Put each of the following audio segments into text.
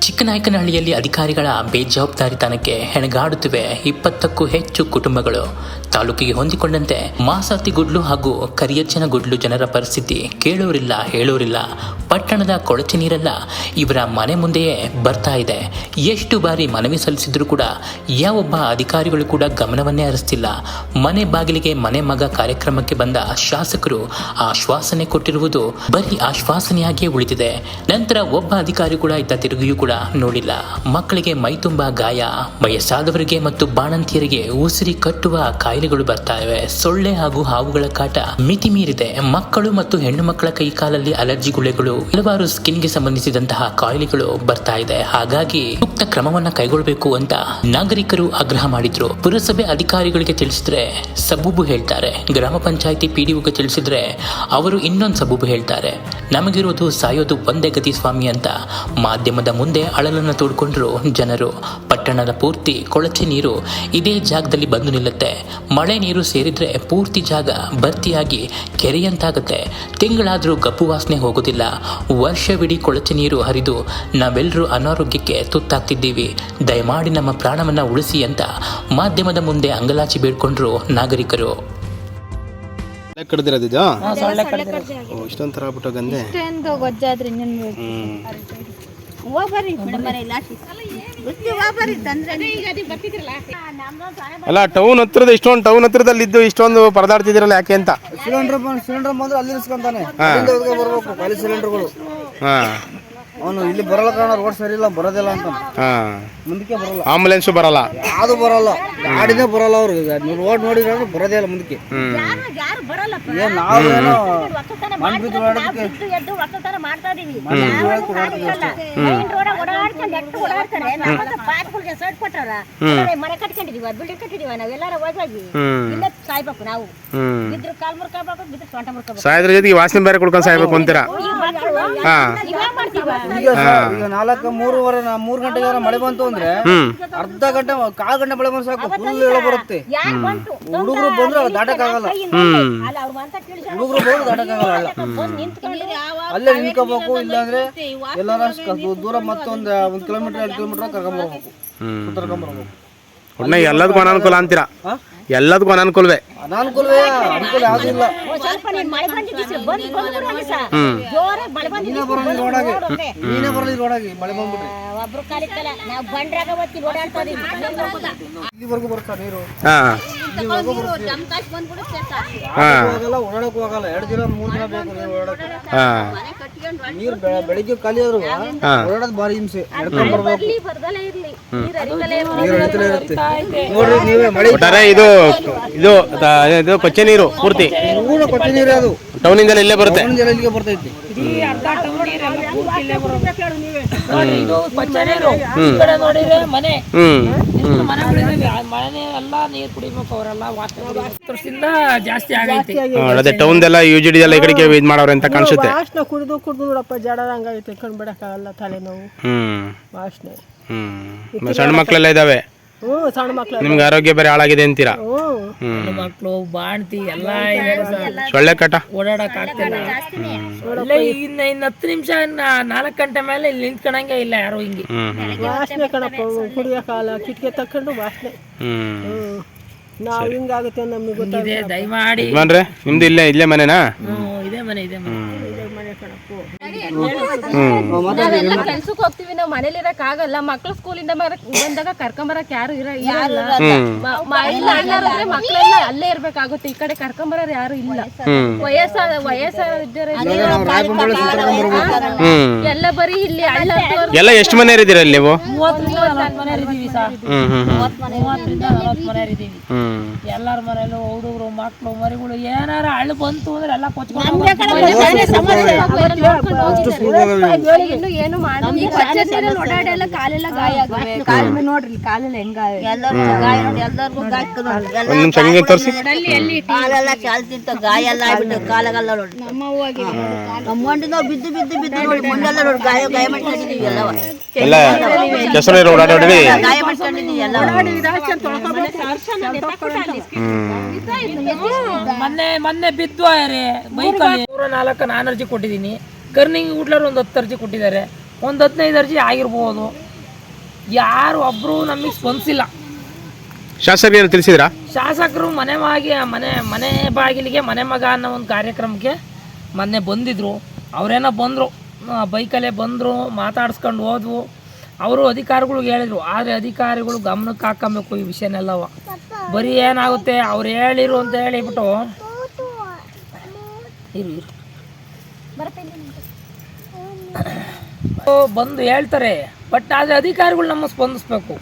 ಚಿಕ್ಕನಾಯಕನಹಳ್ಳಿಯಲ್ಲಿ ಅಧಿಕಾರಿಗಳ ಬೇಜವಾಬ್ದಾರಿತನಕ್ಕೆ ಹೆಣಗಾಡುತ್ತಿವೆ 20ಕ್ಕೂ ಹೆಚ್ಚು ಕುಟುಂಬಗಳು. ತಾಲೂಕಿಗೆ ಹೊಂದಿಕೊಂಡಂತೆ ಮಾಸಾತಿಗುಡ್ಲು ಹಾಗೂ ಕರಿಯಚ್ಚನಗುಡ್ಲು ಜನರ ಪರಿಸ್ಥಿತಿ ಕೇಳೋರಿಲ್ಲ ಹೇಳೋರಿಲ್ಲ. ಪಟ್ಟಣದ ಕೊಳಚೆ ನೀರೆಲ್ಲ ಇವರ ಮನೆ ಮುಂದೆಯೇ ಬರ್ತಾ ಇದೆ. ಎಷ್ಟು ಬಾರಿ ಮನವಿ ಸಲ್ಲಿಸಿದ್ರೂ ಕೂಡ ಯಾವೊಬ್ಬ ಅಧಿಕಾರಿಗಳು ಕೂಡ ಗಮನವನ್ನೇ ಹರಿಸ್ತಿಲ್ಲ. ಮನೆ ಬಾಗಿಲಿಗೆ ಮನೆ ಮಗ ಕಾರ್ಯಕ್ರಮಕ್ಕೆ ಬಂದ ಶಾಸಕರು ಆಶ್ವಾಸನೆ ಕೊಟ್ಟಿರುವುದು ಬರೀ ಆಶ್ವಾಸನೆಯಾಗಿಯೇ ಉಳಿದಿದೆ. ನಂತರ ಒಬ್ಬ ಅಧಿಕಾರಿ ಕೂಡ ಇದ್ದ ತಿರುಗಿಯೂ ಕೂಡ ನೋಡಿಲ್ಲ. ಮಕ್ಕಳಿಗೆ ಮೈ ತುಂಬಾ ಗಾಯ, ವಯಸ್ಸಾದವರಿಗೆ ಮತ್ತು ಬಾಣಂತಿಯರಿಗೆ ಉಸಿರಿ ಕಟ್ಟುವ ಕಾಯಿಲೆಗಳು ಬರ್ತಾ ಇವೆ. ಸೊಳ್ಳೆ ಹಾಗೂ ಹಾವುಗಳ ಕಾಟ ಮಿತಿ ಮೀರಿದೆ. ಮಕ್ಕಳು ಮತ್ತು ಹೆಣ್ಣು ಮಕ್ಕಳ ಕೈ ಕಾಲಲ್ಲಿ ಅಲರ್ಜಿ ಗುಳೆಗಳು, ಹಲವಾರು ಸ್ಕಿನ್ಗೆ ಸಂಬಂಧಿಸಿದಂತಹ ಕಾಯಿಲೆಗಳು ಬರ್ತಾ ಇದೆ. ಹಾಗಾಗಿ ಸೂಕ್ತ ಕ್ರಮವನ್ನ ಕೈಗೊಳ್ಳಬೇಕು ಅಂತ ನಾಗರಿಕರು ಆಗ್ರಹ ಮಾಡಿದ್ರು. ಪುರಸಭೆ ಅಧಿಕಾರಿಗಳಿಗೆ ತಿಳಿಸಿದ್ರೆ ಸಬೂಬು ಹೇಳ್ತಾರೆ, ಗ್ರಾಮ ಪಂಚಾಯಿತಿ ಪಿಡಿಒಗೆ ತಿಳಿಸಿದ್ರೆ ಅವರು ಇನ್ನೊಂದು ಸಬೂಬು ಹೇಳ್ತಾರೆ. ನಮಗಿರೋದು ಸಾಯೋದು ಒಂದೇ ಗತಿ ಸ್ವಾಮಿ ಅಂತ ಮಾಧ್ಯಮದ ಮುಂದೆ ಅಳಲನ್ನು ತೋಡ್ಕೊಂಡ್ರು ಜನರು. ಪಟ್ಟಣದ ಪೂರ್ತಿ ಕೊಳಚೆ ನೀರು ಇದೇ ಜಾಗದಲ್ಲಿ ಬಂದು ನಿಲ್ಲುತ್ತೆ. ಮಳೆ ನೀರು ಸೇರಿದ್ರೆ ಪೂರ್ತಿ ಜಾಗ ಭರ್ತಿಯಾಗಿ ಕೆರೆಯಂತಾಗುತ್ತೆ. ತಿಂಗಳಾದ್ರೂ ಗಬ್ಬು ವಾಸನೆ ಹೋಗೋದಿಲ್ಲ. ವರ್ಷವಿಡೀ ಕೊಳಚೆ ನೀರು ಹರಿದು ನಾವೆಲ್ಲರೂ ಅನಾರೋಗ್ಯಕ್ಕೆ ತುತ್ತಾಗ್ತಿದ್ದೀವಿ. ದಯಮಾಡಿ ನಮ್ಮ ಪ್ರಾಣವನ್ನ ಉಳಿಸಿ ಅಂತ ಮಾಧ್ಯಮದ ಮುಂದೆ ಅಂಗಲಾಚಿ ಬೇಡ್ಕೊಂಡ್ರು ನಾಗರಿಕರು. ಇಷ್ಟೊಂಥರ ಆಗ್ಬಿಟ್ಟು ಗಂದೆ ಅಲ್ಲ ಟೌನ್ ಹತ್ರದ ಇಷ್ಟೊಂದು ಟೌನ್ ಹತ್ರದಲ್ಲಿ ಇದ್ದು ಇಷ್ಟೊಂದು ಪರದಾಡ್ತಿದಿರಲ್ಲ ಯಾಕೆ ಅಂತ. ಸಿಲಿಂಡರ್ ಬಂದ್ರೆ ಅಲ್ಲಿ ನಿಲ್ಸ್ಕೊಂತಾನೆ ಬರ್ಬೇಕು ಖಾಲಿ ಸಿಲಿಂಡರ್ಗಳು. ಅವನು ಇಲ್ಲಿ ಬರಲ್ಲ ಕಾರಣ ರೋಡ್ ಸರಿ ಇಲ್ಲ, ಬರೋದಿಲ್ಲ ಅಂತ ಮುಂದಕ್ಕೆ ಬರಲ್ಲ. ಆಂಬುಲೆನ್ಸ್ ಬರಲ್ಲ, ಯಾವುದು ಬರಲ್ಲ, ಗಾಡಿನೇ ಬರಲ್ಲ. ಅವ್ರಿಗೆ ರೋಡ್ ನೋಡಿದ್ರೆ ಬರೋದೇ ಇಲ್ಲ ಮುಂದಕ್ಕೆ. ನಾವೇನೋ ಮನ್ಬಿದ್ದು ಓಡಾಡೋದಕ್ಕೆ ಮನೆ ಕಟ್ಕೊಂಡಿದೀವ, ಬಿಲ್ಡಿಂಗ್ ಕಟ್ಟಿದೀವ, ನಾವೆಲ್ಲಾರ ಹೋಗಿ ಸಾಯ್ಬೇಕು. ನಾವು ಬಿದ್ರು ಕಾಲ್ ಮುರ್ಕೋಬೇಕು, ಬಿದ್ರು ಸೊಂಟ ಮುರ್ಕೋಬೇಕು. ಸಾಯ್ದ್ರ ಜೊತೆಗೆ ವಾಸನೆ ಬೇರೆ ಕುಡ್ಕೊಂಡು ಸಾಯ್ಬೇಕು ಅಂತೀರಾ? ಈಗ 3 ಗಂಟೆಗೆ ಮಳೆ ಬಂತು ಅಂದ್ರೆ ಅರ್ಧ ಗಂಟೆ 1/4 ಗಂಟೆ ಮಳೆ ಬಂದ್ರೆ ಸಾಕು, ಫುಲ್ ಹೇಳ ಬರುತ್ತೆ. ಹುಡುಗರು ಬಂದ್ರೆ ದಾಟಕ್ಕಾಗಲ್ಲ, ಹುಡುಗರು ಬಂದ್ರೆ ದಾಟಕ್ಕಾಗಲ್ಲ. ಅಲ್ಲೇ ನಿಂತ್ಕೋಬೇಕು, ಇಲ್ಲಾಂದ್ರೆ ಎಲ್ಲಾರ ದೂರ ಮತ್ತೊಂದು 1 ಕಿಲೋಮೀಟರ್ 2 ಕಿಲೋಮೀಟರ್ ಕರ್ಕೊಂಬರ್ಬೇಕು. ಎಲ್ಲದಕ್ಕೂ ಅನಾನುಕೂಲ ಅಂತೀರಾ? ಎಲ್ಲದಕ್ಕೂ ಅನಾನುಕೂಲವೇ. ಅನಾನುಕೂಲವೇ, ಅನುಕೂಲ ಯಾವ್ದು ಇಲ್ಲ. ನೀನೇ ಬರಲಿ ರೋಡಾಗಿ ಮಳೆ ಬಂದ್ಬಿಟ್ರೆ ಇಲ್ಲಿವರೆಗೂ ಬರ್ತಾ ನೀರು. ಓಡಾಡಕ್ಕೂ ಆಗಲ್ಲ. 2 ದಿನ 3 ದಿನ ಬೇಕು ನೀರು ಓಡಾಡಕ್ಕೆ. ನೀರು ಬೆಳಿಗ್ಗೆ ಖಾಲಿ ಆದ್ರು ಓಡಾಡೋದು ಭಾರಿ ಹಿಂಸೆ. ನಡ್ಕೊಂಡ್ ಬರ್ಬೇಕು, ನೀರು ಹರಿತಲೇ ಇರುತ್ತೆ. ನೋಡ್ರಿ ನೀವೇ ಮಳೆ ಇದು ಇದು ಇದು ಕೊಚ್ಚೆ ನೀರು ಪೂರ್ತಿ ಕೊಚ್ಚೆ ನೀರು ಅದು ಟೌನಿಂದ ಇಲ್ಲೇ ಬರುತ್ತೆ. ಇಲ್ಲಿಗೆ ಬರ್ತೈತಿ. ಜಾಸ್ತಿ ಆಗೈತಿ. ಅದೇ ಟೌನ್ ಎಲ್ಲ UGD ಎಲ್ಲ ಈ ಕಡೆಗೆ ಇದು ಮಾಡೋರು ಅಂತ ಕಾಣಿಸುತ್ತೆ. ವಾಸನೆ ಕುಡಿದು ನೋಡಪ್ಪ ಜಡ ಹಂಗಾಗೈತೆ, ಕಣ್ ಬಿಡಕ್ಕಾಗಲ್ಲ ತಲೆನೋವು ವಾಸನೆ. ಸಣ್ಣ ಮಕ್ಕಳೆಲ್ಲ ಇದಾವೆ. ಸಣ್ಣ ಮಕ್ಳು ನಿಮ್ಗೆ ಆರೋಗ್ಯ ಬೇರೆ ಹಾಳಾಗಿದೆ ಅಂತೀರಾ? ಮಕ್ಕಳು ಬಾಣ್ತಿ ಎಲ್ಲ ಸೊಳ್ಳೆ ಕಾಟ, ಓಡಾಡಕ್ ಆಗ್ತಿಲ್ಲ. ಇನ್ನ 10 ನಿಮಿಷ 4 ಗಂಟೆ ಮೇಲೆ ಇಲ್ಲಿ ನಿಂತ್ಕೊಳಂಗೆ ಇಲ್ಲ ಯಾರು. ಹಿಂಗೆ ವಾಸನೆ ಕಣಪ್ಪ, ಕುಡಿಯಕ್ಕಾಗಲ್ಲ. ಕಿಟಕಿ ತಕೊಂಡು ವಾಸನೆ. ನಾವ್ ಹಿಂಗಾಗುತ್ತೆ ನಮ್ಗೆ ಗೊತ್ತಾಗಿದೆ. ದಯಮಾಡಿ ನಿಮ್ದು ಇಲ್ಲೇ ಮನೆನಾ? ಇದೇ ಮನೆ ಕೆಲ್ಸಕ್ಕೆ ಹೋಗ್ತೀವಿ ನಾವು, ಮನೇಲಿ ಇರಕ್ ಆಗಲ್ಲ. ಮಕ್ಳು ಸ್ಕೂಲಿಂದ ಬಂದಾಗ ಕರ್ಕೊಂಬರಕ್ ಯಾರು ಇರಲ್ಲ. ಮಕ್ಳೆಲ್ಲ ಅಲ್ಲೇ ಇರ್ಬೇಕಾಗುತ್ತೆ. ಈ ಕಡೆ ಕರ್ಕೊಂಬರೋರು ಯಾರು ಇಲ್ಲ. ವಯಸ್ಸಾದ ಎಲ್ಲ ಬರೀ ಇಲ್ಲಿ ಎಲ್ಲ ಎಷ್ಟು ಮನೆ ಇದ್ದೀರಾ ಇಲ್ಲಿ ನೀವು? 30-40 ಮನೆ ಇದ್ದೀವಿ ಸರ್. 30-40 ಮನೆ ಇದ್ದೀವಿ. ಎಲ್ಲಾರ ಮನೇಲೂ ಹುಡುಗರು ಮಕ್ಳು ಮರಿಗಳು ಏನಾರ ಅಳ್ಳು ಬಂತು ಅಂದ್ರೆ ಎಲ್ಲ ಕೊಚ್ಕೊಂಡು ಏನು ಓಡಾಡೆಲ್ಲ ಕಾಲೆಲ್ಲ ಗಾಯ ಆಗವೆ. ನೋಡ್ರಿ ಕಾಲೆಲ್ಲ ಹೆಂಗಾವೆ. ಕಾಲೆಲ್ಲ ಚಾಲ್ತಿಂತ ಗಾಯ ಎಲ್ಲ ಆಗ್ಬಿಟ್ಟು ಕಾಲಾಗಲ್ಲ ನೋಡಿ. ನಮ್ಮ ಮಂಡಿನ ಬಿದ್ದು ಬಿದ್ದು ಬಿದ್ದು ನೋಡಿ ಮಂಡೆಲ್ಲ ನೋಡಿ ಗಾಯ ಮಾಡ್ಕೊಂಡಿದೀವಿ. ಎಲ್ಲವ ಗಾಯ ಮಾಡ್ಕೊಂಡಿದೀವಿ ಎಲ್ಲ. ಮೊನ್ನೆ ಬಿದ್ದು ಬೈಕಲ್ಲಿ 104 ನಾನು ಅರ್ಜಿ ಕೊಟ್ಟಿದ್ದೀನಿ. ಕರ್ನಿಂಗ್ ಹುಡ್ಲರು ಒಂದು 10 ಅರ್ಜಿ ಕೊಟ್ಟಿದ್ದಾರೆ. ಒಂದು 15 ಅರ್ಜಿ ಆಗಿರ್ಬೋದು. ಯಾರು ಒಬ್ಬರು ನಮಗೆ ಸ್ಪಂದಿಸಿಲ್ಲ. ಶಾಸಕರು ಏನು ತಿಳಿಸಿದ್ರಾ? ಶಾಸಕರು ಮನೆ ಬಾಗಿಲಿಗೆ ಮನೆ ಮಗ ಅನ್ನೋ ಒಂದು ಕಾರ್ಯಕ್ರಮಕ್ಕೆ ಮೊನ್ನೆ ಬಂದಿದ್ರು. ಅವರೇನೋ ಬಂದರು, ಬೈಕಲ್ಲೇ ಬಂದರು, ಮಾತಾಡ್ಸ್ಕೊಂಡು ಹೋದ್ವು. ಅವರು ಅಧಿಕಾರಿಗಳಿಗೆ ಹೇಳಿದರು. ಆದರೆ ಅಧಿಕಾರಿಗಳು ಗಮನಕ್ಕೆ ಹಾಕೊಬೇಕು ಈ ವಿಷಯನೆಲ್ಲವ. ಬರೀ ಏನಾಗುತ್ತೆ ಅವ್ರು ಹೇಳಿರು ಅಂತ ಹೇಳಿಬಿಟ್ಟು ಬಂದು ಹೇಳ್ತಾರೆ. ಬಟ್ ಆದರೆ ಅಧಿಕಾರಿಗಳು ನಮ್ಮ ಸ್ಪಂದಿಸ್ಬೇಕು.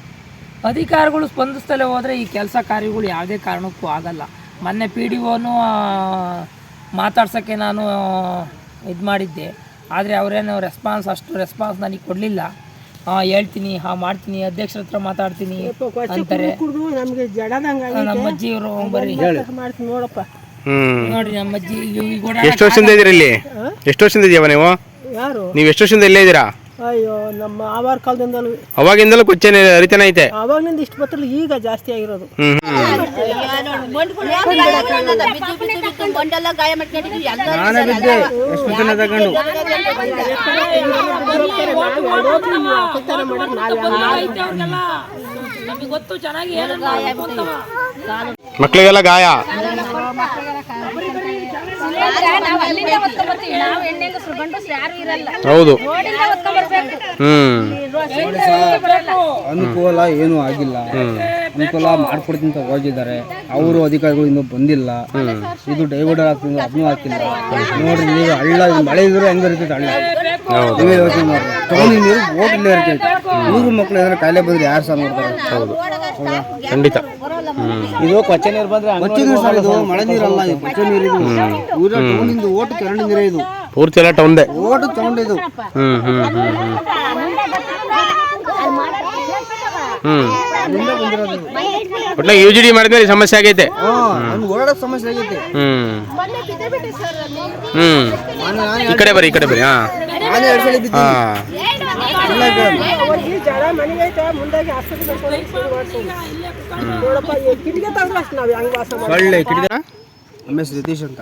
ಅಧಿಕಾರಿಗಳು ಸ್ಪಂದಿಸ್ತಲೇ ಹೋದರೆ ಈ ಕೆಲಸ ಕಾರ್ಯಗಳು ಯಾವುದೇ ಕಾರಣಕ್ಕೂ ಆಗಲ್ಲ. ಮೊನ್ನೆ PDOನು ಮಾತಾಡ್ಸೋಕ್ಕೆ ನಾನು ಇದು ಮಾಡಿದ್ದೆ. ಆದರೆ ಅವರೇನು ಅಷ್ಟು ರೆಸ್ಪಾನ್ಸ್ ನನಗೆ ಕೊಡಲಿಲ್ಲ. ಹೇಳ್ತೀನಿ, ಮಾಡ್ತೀನಿ, ಅಧ್ಯಕ್ಷರ ಹತ್ರ ಮಾತಾಡ್ತೀನಿ ಅಂತಾರೆ. ನಮ್ಮ ಅಜ್ಜಿಯವರು ಬರ್ರಿ ನೋಡಪ್ಪ, ನೋಡ್ರಿ ನಮ್ಮ ಅಜ್ಜಿ ಎಷ್ಟು ವರ್ಷದಿಂದ ಇದ್ದೀರಾ ಇಲ್ಲಿ? ಎಷ್ಟು ವರ್ಷದಿಂದ ಇದೆಯವ ನೀವು? ಯಾರು ನೀವು ಎಷ್ಟು ವರ್ಷದಿಂದ ಇಲ್ಲೇ ಇದ್ದೀರಾ? ಅಯ್ಯೋ, ನಮ್ಮ ಆವಾರ ಕಾಲದಿಂದಲೂ ಅವಾಗಿಂದಲೂ ಕೊಚ್ಚೆ ಹರಿತಾನೆ ಐತೆ. ಅವಾಗ್ಲಿಂದ ಇಷ್ಟು ಬತ್ತಲ್ಲ, ಈಗ ಜಾಸ್ತಿ ಆಗಿರೋದು. ನಾನೇ ಬಿದ್ದೆ ಎಷ್ಟು ದಿನ ತಗೊಂಡು. ನಮಗೆ ಗೊತ್ತು ಚೆನ್ನಾಗಿ. ಮಕ್ಕಳಿಗೆಲ್ಲ ಗಾಯ. ನಾವು ಅಲ್ಲಿಂದ ಹೊತ್ಕೊಂಡ್ಬರ್ತೀವಿ. ನಾವು ಹೆಣ್ಣೆಂಗಸ್ರು ಗಂಡಸ್ರು ಯಾರು ಇರಲ್ಲ. ಹೌದು. ರೋಡಿಂದ ಹೊತ್ಕೊಂಡ್ಬರ್ಬೇಕು. ಅನುಕೂಲ ಏನೂ ಆಗಿಲ್ಲ. ಅನುಕೂಲ ಮಾಡ್ಕೊಡ್ತೀನಿ ಅಂತ ಹೋಗಿದ್ದಾರೆ. ಅವರು ಅಧಿಕಾರಿಗಳು ಇನ್ನೂ ಬಂದಿಲ್ಲ. ಇದು ಡೈವರ್ಡರ್ ಆಗ್ತಿಲ್ಲ, ಅದನ್ನೂ ಹಾಕಿಲ್ಲ. ನೋಡ್ರಿ, ನೀವು ಹಳ್ಳ ಮಳೆ ಇದ್ರೆ ಹೆಂಗೆ ಇರ್ತೈತೆ ಹಳ್ಳ. ನೀವೇ ಯೋಚನೆ ಮಾಡ್ರಿ. ತಗೊಂಡು ನೀರು ಓಟ್ಲೇ ಇರ್ತೈತೆ. ಹುಡುಗರು ಮಕ್ಕಳು ಏನಾದ್ರು ಕಾಯಿಲೆ ಬಂದ್ರೆ ಯಾರು ಸಹ ನೋಡ್ತಾರೆ? ಹೌದು, ಖಂಡಿತ. ಇದು ಕೊಚ್ಚೆ ನೀರು ಬಂದ್ರೆ ಕೊಚ್ಚೆ ನೀರು ಸರ್, ಇದು ಮಳೆ ನೀರಲ್ಲ, ಇದು ಕೊಚ್ಚೆ ನೀರು. ಇದು ಊರ ಟೌನಿಂದ ಓಟು ಚರಂಡಿ ನೀರೇ. ಇದು ಪೂರ್ತಿ ಎಲ್ಲ ಟೌನ್ದೆ ಓಟು ಚರಂಡಿ. ಇದು ಒಟ್ಲ UGD ಮಾಡಿದ್ಮೇಲೆ ಸಮಸ್ಯೆ ಆಗೈತೆ. ಓಡಾಡೋ ಸಮಸ್ಯೆ ಆಗೈತೆ. ಈ ಕಡೆ ಬರ್ರಿ, ಈ ಕಡೆ ಬರ್ರಿ. ನಾನೇ 2 ಸಲ ಬಿದ್ದೆ. ಜಡ ಮನೆಗೈತೆ, ಮುಂದಾಗಿ ಆಸ್ಪತ್ರೆ ನೋಡಪ್ಪ, ಕಿಟಿಗೆ ತಗೊಂಡ್ರಷ್ಟು ನಾವು ಹೆಂಗ್ ವಾಸ ಒಳ್ಳೆ ಕಿಡಿದ. ನಮ್ಮ ಹೆಸರು ರಿತೀಶ್ ಅಂತ.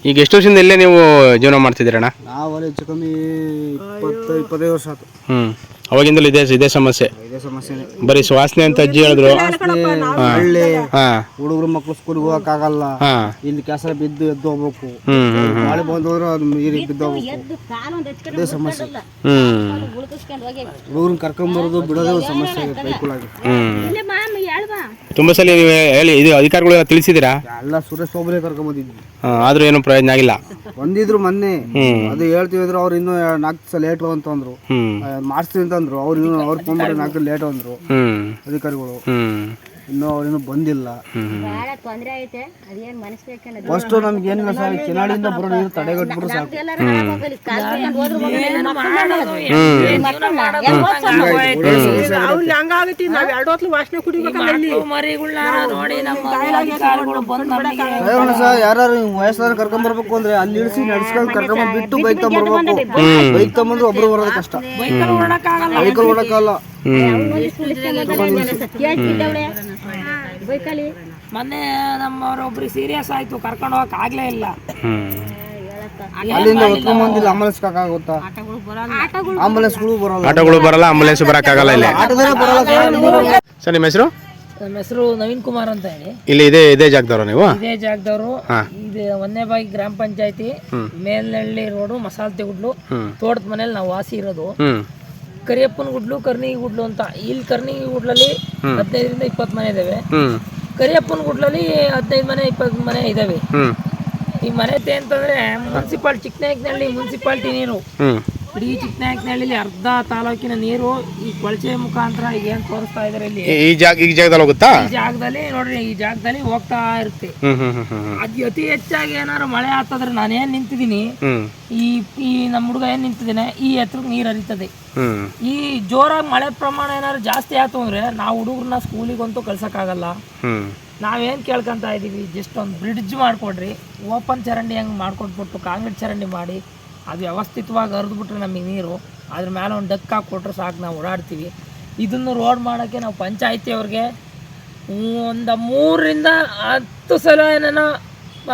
ಈಗ ಎಷ್ಟು ವರ್ಷದಿಂದ ಇಲ್ಲೇ ನೀವು ಜೀವನ ಮಾಡ್ತಿದ್ದೀರಣ್ಣ? ನಾವು ಹೆಚ್ಚು ಕಮ್ಮಿ 20-25 ವರ್ಷ ಆಯ್ತು. ಅವಾಗಿಂದಲೂ ಇದೇ ಸಮಸ್ಯೆ. ಇದೇ ಸಮಸ್ಯೆನೇ. ಬರೀ ಸುವಾಸನೆ ಅಂತ ಅಜ್ಜಿ ಹೇಳಿದ್ರು. ಹಳ್ಳಿ ಹುಡುಗರು ಮಕ್ಕಳು ಸ್ಕೂಲ್ಗೆ ಹೋಗಕ್ ಆಗಲ್ಲ. ಇಲ್ಲಿ ಕೆಸರ ಬಿದ್ದು ಎದ್ದು ಹೋಗ್ಬೇಕು. ಮಳೆ ಬಂದೋದ್ರೆ ಅದು ನೀರಿಗೆ ಬಿದ್ದು ಹೋಗ್ಬೇಕು. ಇದೇ ಸಮಸ್ಯೆ. ಹುಡುಗರನ್ನ ಕರ್ಕೊಂಬರೋದು ಬಿಡೋದೇ ಒಂದು ಸಮಸ್ಯೆ ಆಗುತ್ತೆ ಬೈಕುಳಾಗಿ. ತುಂಬಾ ಸಲ ನೀವು ಹೇಳಿ ಇದು ಅಧಿಕಾರಿಗಳು ತಿಳಿಸಿದಿರಾ? ಎಲ್ಲ ಸುರೇಶ್ ಒಬ್ಬರೇ ಕರ್ಕೊಂಬಂದಿದ್ವಿ. ಆದ್ರೂ ಏನು ಪ್ರಯೋಜನ ಆಗಿಲ್ಲ. ಬಂದಿದ್ರು ಮೊನ್ನೆ. ಅದು ಹೇಳ್ತೀವಿ ಅಂದ್ರೆ ಅವ್ರು ಇನ್ನೂ 4 ಸಲ ಲೇಟ್ ಅಂತಂದ್ರು. ಮಾಡಿಸ್ತೀವಿ ಅಂತಂದ್ರು. ಅವ್ರು ಇನ್ನೂ ಅವ್ರು ಫೋನ್ ಮಾಡಿ 4 ಲೇಟ್ ಅಂದ್ರು ಅಧಿಕಾರಿಗಳು. ಇನ್ನೂ ಅವ್ರಿನ್ನೂ ಬಂದಿಲ್ಲ. ಫಸ್ಟ್ ನಮ್ಗೆ ಏನಿಲ್ಲ ಸರ್, ಕೆನಾಡಿಯಿಂದ ಬರೋ ನೀರು ತಡೆಗಟ್ಬಿಟ್ರು ಸಾಕು. ಅವ್ರಿಗೆ ಹಂಗಾಗೈತಿ. ನಾವ್ 2 ಹೊತ್ತು ವಾಸನೆ ಕುಡಿಬೇಕಲ್ಲ. ಯಾರು ವಯಸ್ಸಾದ ಕರ್ಕೊಂಡ್ ಬರ್ಬೇಕು ಅಂದ್ರೆ ಅಲ್ಲಿ ಇಳಿಸಿ ನಡ್ಸ್ಕೊಂಡ್ ಕರ್ಕೊಂಡ್ ಬಿಟ್ಟು ಬೈಕ್ ತಗೊಂಡ್ಬರ್ಬೇಕು. ಬೈಕ್ ತಗೊಂಡ್ರೆ ಒಬ್ರು ಬರೋದು ಕಷ್ಟ. ಬೈಕಲ್ಲಿ ಓಡಕ್ಕಾಗಲ್ಲ. ಮೊನ್ನೆ ನಮ್ಮವರೊಬ್ರು ಸೀರಿಯಸ್ ಆಯ್ತು, ಕರ್ಕೊಂಡು ಹೋಗಕ್ ಆಗ್ಲೇ ಇಲ್ಲ. ಅಲ್ಲಿಂದ ಹೊತ್ಕೊಂಡ್ ಬಂದಿಲ್ಲ. ಆಂಬುಲೆನ್ಸ್ ಆಗುತ್ತಾ? ಆಂಬುಲೆನ್ಸ್ಗಳು ಬರಲ್ಲ. ಆಟೋಗಳು ಬರಲ್ಲ, ಆಂಬುಲೆನ್ಸ್ ಬರಕ್ಕಾಗಲ್ಲ. ಇಲ್ಲಿ ಆಟೋದಲ್ಲೇ ಬರಲ್ಲ ಸರ್. ನಿಮ್ಮ ಹೆಸರು? ನಮ್ಮ ಹೆಸರು ನವೀನ್ ಕುಮಾರ್ ಅಂತ ಹೇಳಿ. ಇಲ್ಲಿ ಇದೇ ಜಾಗದವರು ನೀವು? ಇದೇ ಜಾಗದವರು. ಇದು ಒಂದೇಬಾಗಿ ಗ್ರಾಮ ಪಂಚಾಯತಿ, ಮೇಲ್ನಳ್ಳಿ ರೋಡು, ಮಸಾಲ್ತಿ ಗುಡ್ಲು, ತೋಟದ ಮನೇಲಿ ನಾವು ವಾಸಿ ಇರೋದು. ಕರಿಯಪ್ಪನ ಗುಡ್ಲು, ಕರ್ನಿಗಿ ಗುಡ್ಲು ಅಂತ. ಇಲ್ಲಿ ಕರ್ನಿಗಿ ಗುಡ್ಲಲ್ಲಿ 15ರಿಂದ 20 ಮನೆ ಇದಾವೆ. ಕರಿಯಪ್ಪನ ಗುಡ್ಲಲ್ಲಿ 15 ಮನೆ 20 ಮನೆ ಇದಾವೆ. ಈ ಮನೆ ಅಂತಂದ್ರೆ ಚಿಕ್ಕನಾಯಕನಹಳ್ಳಿ ಮುನ್ಸಿಪಾಲ್ಟಿ ನೀರು. ಇಡೀ ಚಿಕ್ಕನಾಯಕನಹಳ್ಳಿ ಅರ್ಧ ತಾಲೂಕಿನ ನೀರು ಈ ಕೊಳಚೆ ಮುಖಾಂತರ ಈಗ ಏನ್ ತೋರಿಸ್ತಾ ಇದಾರೆ ಇಲ್ಲಿ ಈ ಜಾಗದಲ್ಲಿ ಹೋಗುತ್ತಾ? ಈ ಜಾಗದಲ್ಲಿ ನೋಡ್ರಿ, ಈ ಜಾಗದಲ್ಲಿ ಹೋಗ್ತಾ ಇರುತ್ತೆ. ಅದ್ ಅತಿ ಹೆಚ್ಚಾಗಿ ಏನಾರು ಮಳೆ ಆಗ್ತದ್ರೆ ನಾನೇನ್ ನಿಂತಿದ್ದೀನಿ, ಈ ನಮ್ಮ ಹುಡುಗ ಏನ್ ನಿಂತಿದ್ದೇನೆ, ಈ ಎತ್ತರಕ್ಕೆ ನೀರು ಹರಿತದೆ. ಈ ಜೋರಾಗಿ ಮಳೆ ಪ್ರಮಾಣ ಏನಾದ್ರು ಜಾಸ್ತಿ ಆಯ್ತು ಅಂದ್ರೆ ನಾವು ಹುಡುಗರನ್ನ ಸ್ಕೂಲಿಗಂತೂ ಕಳ್ಸಕ್ಕಾಗಲ್ಲ. ನಾವೇನು ಕೇಳ್ಕೊಂತ ಇದ್ದೀವಿ, ಜಸ್ಟ್ ಒಂದು ಬ್ರಿಡ್ಜ್ ಮಾಡಿಕೊಡ್ರಿ. ಓಪನ್ ಚರಂಡಿ ಹೆಂಗೆ ಮಾಡ್ಕೊಟ್ಬಿಟ್ಟು ಕಾಂಕ್ರೀಟ್ ಚರಂಡಿ ಮಾಡಿ ಅದು ವ್ಯವಸ್ಥಿತವಾಗಿ ಹರಿದ್ಬಿಟ್ರೆ ನಮಗೆ ನೀರು ಅದ್ರ ಮೇಲೆ ಒಂದು ಡಕ್ ಹಾಕ್ಕೊಟ್ರೆ ಸಾಕು, ನಾವು ಓಡಾಡ್ತೀವಿ. ಇದನ್ನು ರೋಡ್ ಮಾಡೋಕ್ಕೆ ನಾವು ಪಂಚಾಯತಿ ಅವ್ರಿಗೆ ಒಂದು 3ರಿಂದ 10 ಸಲ ಏನೋ